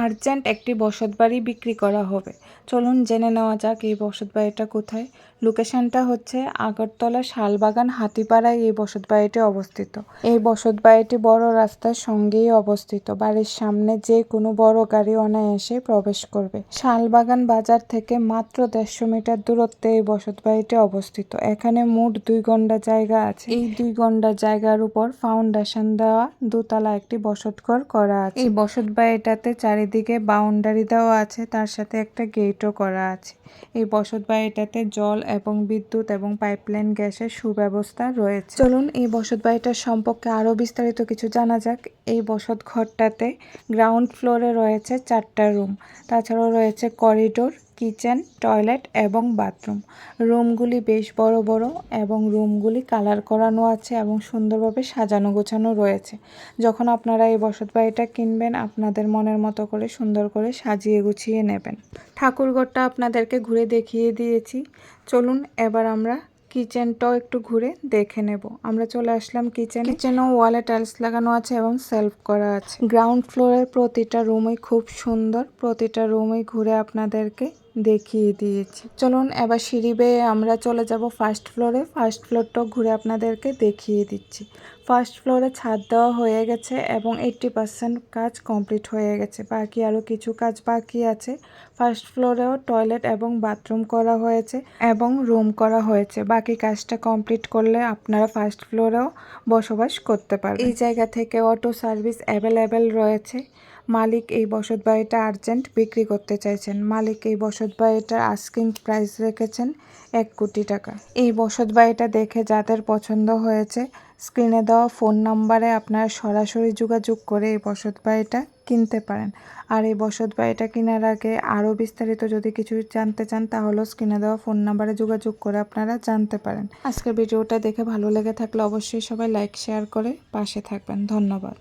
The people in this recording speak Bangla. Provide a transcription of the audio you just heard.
আর্জেন্ট একটি বসতবাড়ি বিক্রি করা হবে। চলুন জেনে নেওয়া যাক এই বসতবাড়িটা কোথায়। লোকেশনটা হচ্ছে আগরতলা শালবাগান হাতিপাড়ায় এই বসতবাড়িটি অবস্থিত। এই বসতবাড়িটি বড় রাস্তার সঙ্গেই অবস্থিত। বাড়ির সামনে যে কোনো বড় গাড়ি অনায়াসে প্রবেশ করবে। শালবাগান বাজার থেকে মাত্র 150 মিটার দূরত্বে এই বসতবাড়িটি অবস্থিত। এখানে মোট 2 গন্ডা জায়গা আছে। এই 2 গন্ডা জায়গার উপর ফাউন্ডেশন দেওয়া দোতলা একটি বসতঘর করা আছে। এই বসতবাড়িটাতে চারিদিকে বাউন্ডারি দেওয়া আছে, তার সাথে একটা গেটও করা আছে। এই বসতবাড়িটাতে জল এবং বিদ্যুৎ এবং পাইপলাইন গ্যাসের সুব্যবস্থা রয়েছে। চলুন এই বসতবাড়িটার সম্পর্কে আরও বিস্তারিত কিছু জানা যাক। এই বসত ঘরটাতে গ্রাউন্ড ফ্লোরে রয়েছে 4টা রুম, তাছাড়াও রয়েছে করিডোর, কিচেন, টয়লেট এবং বাথরুম। রুমগুলি বেশ বড় বড় এবং রুমগুলি কালার করানো আছে এবং সুন্দরভাবে সাজানো গোছানো রয়েছে। যখন আপনারা এই বসতবাড়িটা কিনবেন, আপনাদের মনের মতো করে সুন্দর করে সাজিয়ে গুছিয়ে নেবেন। ঠাকুরঘরটা আপনাদেরকে ঘুরে দেখিয়ে দিয়েছি। চলুন এবার আমরা কিচেনটাও একটু ঘুরে দেখে নেব। আমরা চলে আসলাম কিচেনও ওয়ালে টাইলস লাগানো আছে এবং সেলফ করা আছে। গ্রাউন্ড ফ্লোরের প্রতিটা রুমই খুব সুন্দর, প্রতিটা রুমই ঘুরে আপনাদেরকে দেখিয়ে দিয়েছি। চলুন এবার সিঁড়ি বেয়ে আমরা চলে যাব ফার্স্ট ফ্লোরে। ফার্স্ট ফ্লোরটাও ঘুরে আপনাদেরকে দেখিয়ে দিচ্ছি। ফার্স্ট ফ্লোরে ছাদ দেওয়া হয়ে গেছে এবং 80% কাজ কমপ্লিট হয়ে গেছে, বাকি আরও কিছু কাজ বাকি আছে। ফার্স্ট ফ্লোরেও টয়লেট এবং বাথরুম করা হয়েছে এবং রুম করা হয়েছে। বাকি কাজটা কমপ্লিট করলে আপনারা ফার্স্ট ফ্লোরেও বসবাস করতে পারবেন। এই জায়গা থেকে অটো সার্ভিস অ্যাভেলেবেল রয়েছে। মালিক এই বসতবাড়িটা আর্জেন্ট বিক্রি করতে চাইছেন। মালিক এই বসতবাড়িটার আস্কিং প্রাইস রেখেছেন 1 কোটি টাকা। এই বসতবাড়িটা দেখে যাদের পছন্দ হয়েছে, স্ক্রিনে দেওয়া ফোন নাম্বারে আপনারা সরাসরি যোগাযোগ করে এই বসতবাড়িটা কিনতে পারেন। আর এই বসতবাড়িটা কেনার আগে আরও বিস্তারিত যদি কিছু জানতে চান, তাহলেও স্ক্রিনে দেওয়া ফোন নাম্বারে যোগাযোগ করে আপনারা জানতে পারেন। আজকের ভিডিওটা দেখে ভালো লেগে থাকলে অবশ্যই সবাই লাইক শেয়ার করে পাশে থাকবেন। ধন্যবাদ।